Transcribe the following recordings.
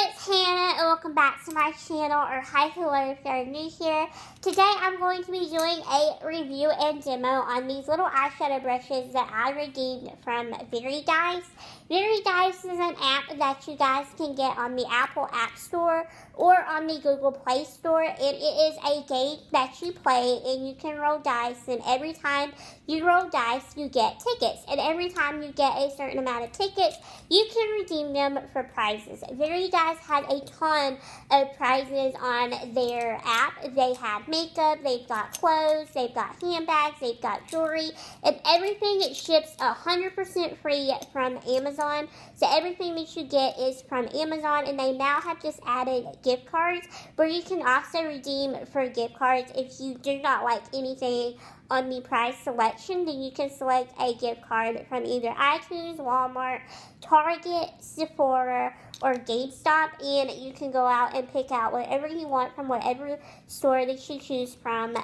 it's Hannah and welcome back to my channel, or hi, hello if you're new here. Today I'm going to be doing a review and demo on these little eyeshadow brushes that I redeemed from verydice. Verydice is an app that you guys can get on the Apple App Store or on the Google Play Store. And it is a game that you play and you can roll dice, and every time you roll dice you get tickets, and every time you get a certain amount of tickets you can redeem them for prizes. Verydice has a ton of prizes on their app. They have makeup, they've got clothes, they've got handbags, they've got jewelry, and everything it ships 100% free from Amazon. So everything that you get is from Amazon, and they now have just added gift cards where you can also redeem for gift cards. If you do not like anything on the price selection, then you can select a gift card from either iTunes, Walmart, Target, Sephora, or GameStop, and you can go out and pick out whatever you want from whatever store that you choose from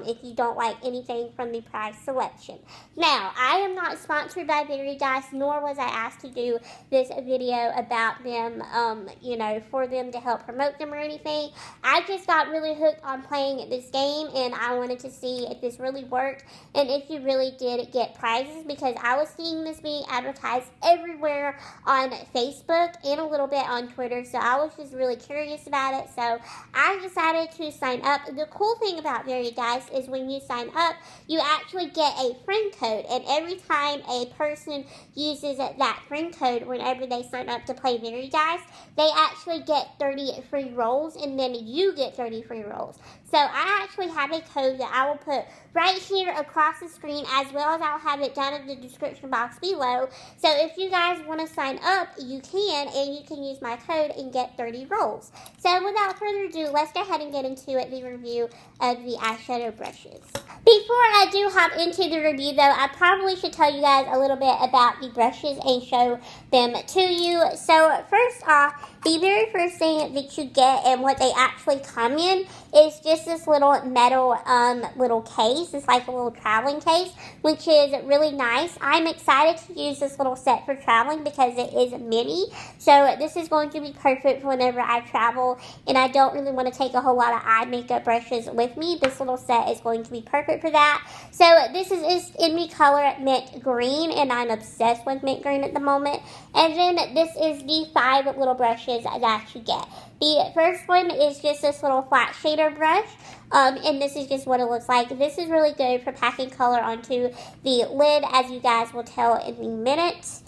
if you don't like anything from the price selection. Now, I am not sponsored by verydice, nor was I asked to do this video about them, for them to help promote them or anything. I just got really hooked on playing this game, and I wanted to see if this really worked and if you really did get prizes, because I was seeing this being advertised everywhere on Facebook and a little bit on Twitter, so I was just really curious about it. So I decided to sign up. The cool thing about verydice is when you sign up, you actually get a friend code, and every time a person uses that friend code whenever they sign up to play verydice, they actually get 30 free rolls, and then you get 30 free rolls. So I actually have a code that I will put right here across the screen, as well as I'll have it down in the description box below. So if you guys want to sign up, you can, and you can use my code and get 30 rolls. So without further ado, let's go ahead and get into the review of the eyeshadow brushes. Before I do hop into the review though, I probably should tell you guys a little bit about the brushes and show them to you. So first off, the very first thing that you get and what they actually come in is just this little metal little case. It's like a little traveling case, which is really nice. I'm excited to use this little set for traveling because it is mini. So this is going to be perfect for whenever I travel and I don't really want to take a whole lot of eye makeup brushes with me. This little set is going to be perfect for that. So this is in the color mint green, and I'm obsessed with mint green at the moment. And then this is the 5 little brushes that you get. The first one is just this little flat shader brush, and this is just what it looks like. This is really good for packing color onto the lid, as you guys will tell in a minute.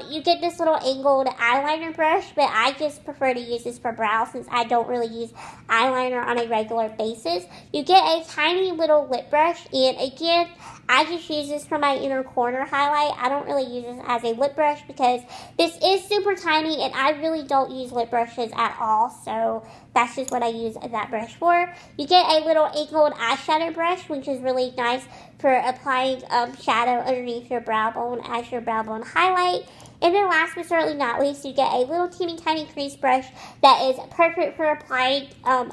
You get this little angled eyeliner brush, but I just prefer to use this for brow since I don't really use eyeliner on a regular basis. You get a tiny little lip brush, and again, I just use this for my inner corner highlight. I don't really use this as a lip brush because this is super tiny and I really don't use lip brushes at all, so that's just what I use that brush for. You get a little angled eyeshadow brush, which is really nice for applying shadow underneath your brow bone as your brow bone highlight. And then last but certainly not least, you get a little teeny tiny crease brush that is perfect for applying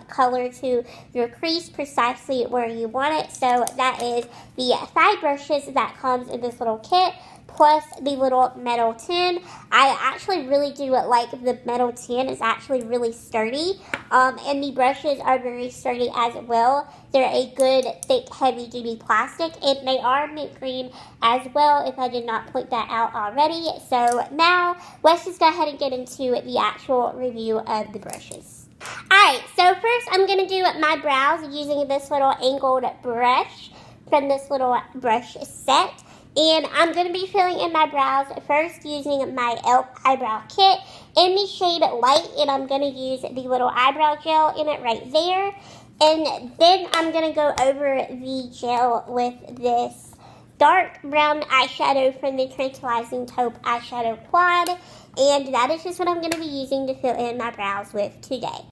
color to your crease precisely where you want it. So that is the 5 brushes that comes in this little kit, plus the little metal tin. I actually really do like the metal tin. It's actually really sturdy, and the brushes are very sturdy as well. They're a good, thick, heavy-duty plastic, and they are mint green as well, if I did not point that out already. So now, let's just go ahead and get into the actual review of the brushes. Alright, so first I'm going to do my brows using this little angled brush from this little brush set. And I'm going to be filling in my brows first using my e.l.f. eyebrow kit in the shade Light, and I'm going to use the little eyebrow gel in it right there. And then I'm going to go over the gel with this dark brown eyeshadow from the Tantalizing Taupe Eyeshadow Quad, and that is just what I'm going to be using to fill in my brows with today.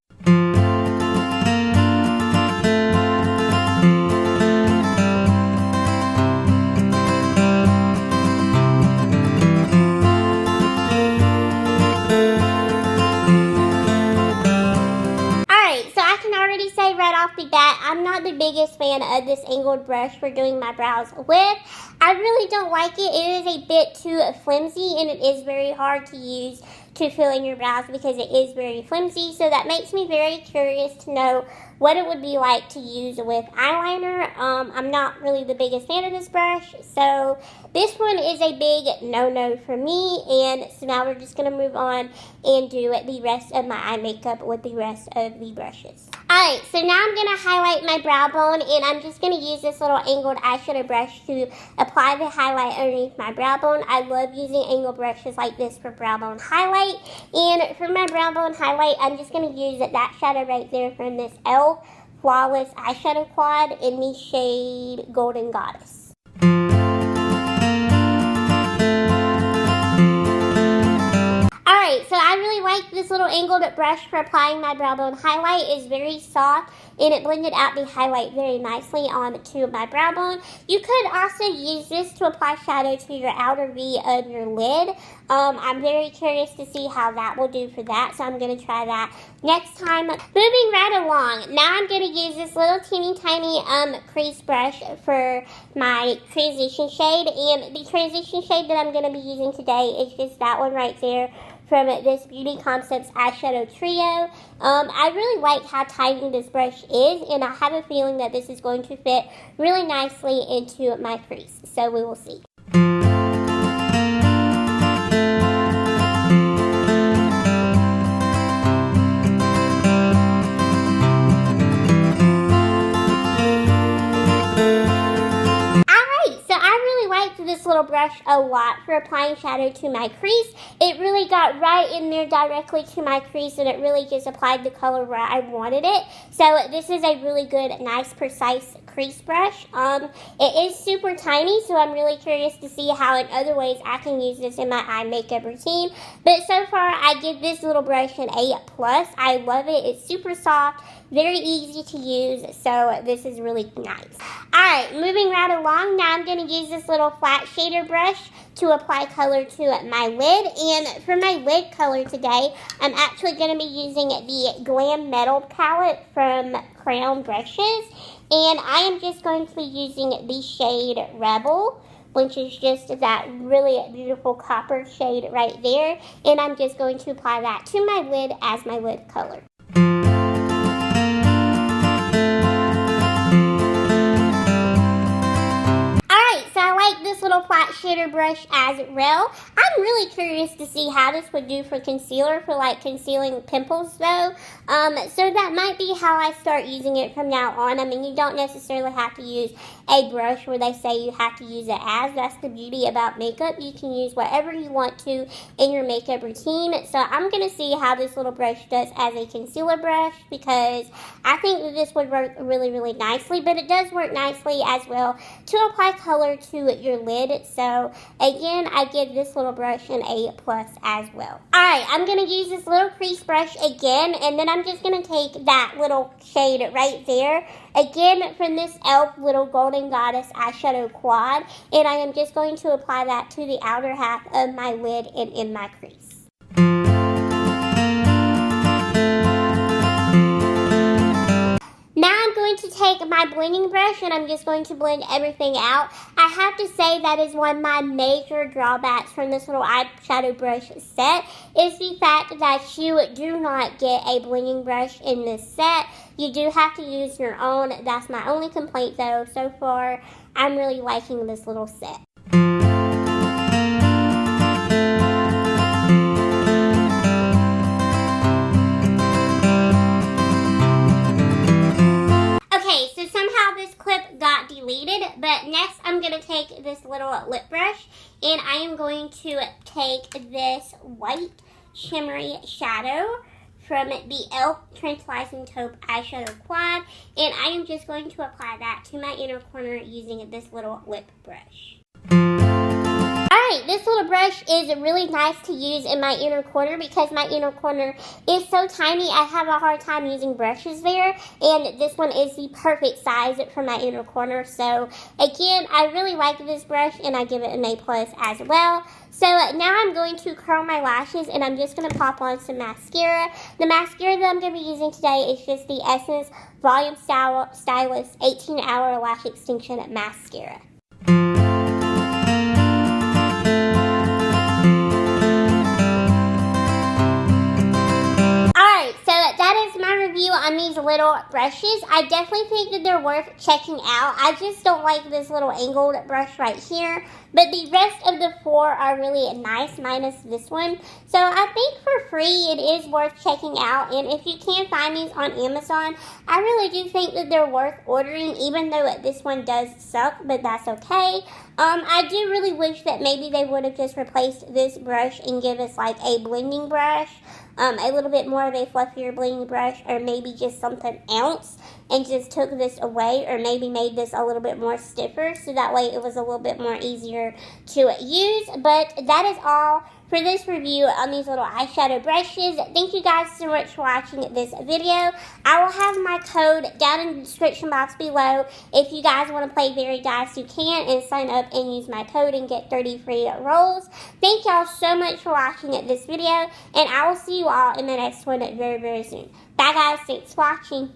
Off the bat, I'm not the biggest fan of this angled brush for doing my brows with. I really don't like it. It is a bit too flimsy and it is very hard to use to fill in your brows because it is very flimsy. So that makes me very curious to know what it would be like to use with eyeliner. I'm not really the biggest fan of this brush, so this one is a big no-no for me. And so now we're just going to move on and do the rest of my eye makeup with the rest of the brushes. Alright, so now I'm going to highlight my brow bone, and I'm just going to use this little angled eyeshadow brush to apply the highlight underneath my brow bone. I love using angled brushes like this for brow bone highlight. And for my brow bone highlight, I'm just going to use that shadow right there from this Flawless Eyeshadow Quad in the shade Golden Goddess. Alright, so I really like this little angled brush for applying my brow bone highlight. It's very soft and it blended out the highlight very nicely onto my brow bone. You could also use this to apply shadow to your outer V of your lid. I'm very curious to see how that will do for that, so I'm going to try that next time. Moving right along, now I'm going to use this little teeny tiny crease brush for my transition shade, and the transition shade that I'm going to be using today is just that one right there from this Beauty Concepts eyeshadow trio. I really like how tiny this brush is, and I have a feeling that this is going to fit really nicely into my crease, so we will see. This little brush a lot for applying shadow to my crease. It really got right in there directly to my crease, and it really just applied the color where I wanted it. So this is a really good, nice, precise crease brush. It is super tiny, so I'm really curious to see how in other ways I can use this in my eye makeup routine. But so far, I give this little brush an A+. I love it. It's super soft, very easy to use, so this is really nice. Alright, moving right along, now I'm going to use this little flat shader brush to apply color to my lid. And for my lid color today, I'm actually going to be using the Glam Metal palette from Crown Brushes. And I am just going to be using the shade Rebel, which is just that really beautiful copper shade right there. And I'm just going to apply that to my lid as my lid color. This little flat shader brush as well. I'm really curious to see how this would do for concealer, for like concealing pimples though. So that might be how I start using it from now on. I mean, you don't necessarily have to use a brush where they say you have to use it as. That's the beauty about makeup. You can use whatever you want to in your makeup routine. So I'm going to see how this little brush does as a concealer brush, because I think that this would work really, really nicely. But it does work nicely as well to apply color to your lid. So again, I give this little brush an A+ as well. Alright, I'm going to use this little crease brush again, and then I'm just going to take that little shade right there, again from this e.l.f. little Golden Goddess eyeshadow quad, and I am just going to apply that to the outer half of my lid and in my crease. Now I'm going to take my blending brush and I'm just going to blend everything out. I have to say that is one of my major drawbacks from this little eyeshadow brush set, is the fact that you do not get a blending brush in this set. You do have to use your own. That's my only complaint though. So far, I'm really liking this little set. Okay, so somehow this clip got deleted, but next I'm going to take this little lip brush, and I am going to take this white shimmery shadow from the e.l.f. Tantalizing Taupe eyeshadow quad, and I am just going to apply that to my inner corner using this little lip brush. Alright, this little brush is really nice to use in my inner corner because my inner corner is so tiny. I have a hard time using brushes there, and this one is the perfect size for my inner corner. So again, I really like this brush and I give it an A+ as well. So now I'm going to curl my lashes, and I'm just going to pop on some mascara. The mascara that I'm going to be using today is just the Essence Volume Stylist 18-Hour Lash Extension Mascara. little brushes. I definitely think that they're worth checking out. I just don't like this little angled brush right here. But the rest of the 4 are really nice, minus this one. So I think for free, it is worth checking out. And if you can find these on Amazon, I really do think that they're worth ordering, even though this one does suck, but that's okay. I do really wish that maybe they would have just replaced this brush and give us like a blending brush. A little bit more of a fluffier blending brush, or maybe just something else and just took this away, or maybe made this a little bit more stiffer so that way it was a little bit more easier to use. But that is all for this review on these little eyeshadow brushes. Thank you guys so much for watching this video. I will have my code down in the description box below. If you guys want to play verydice, you can, and sign up and use my code and get 30 free rolls. Thank y'all so much for watching this video, and I will see you all in the next one very, very soon. Bye guys, thanks for watching.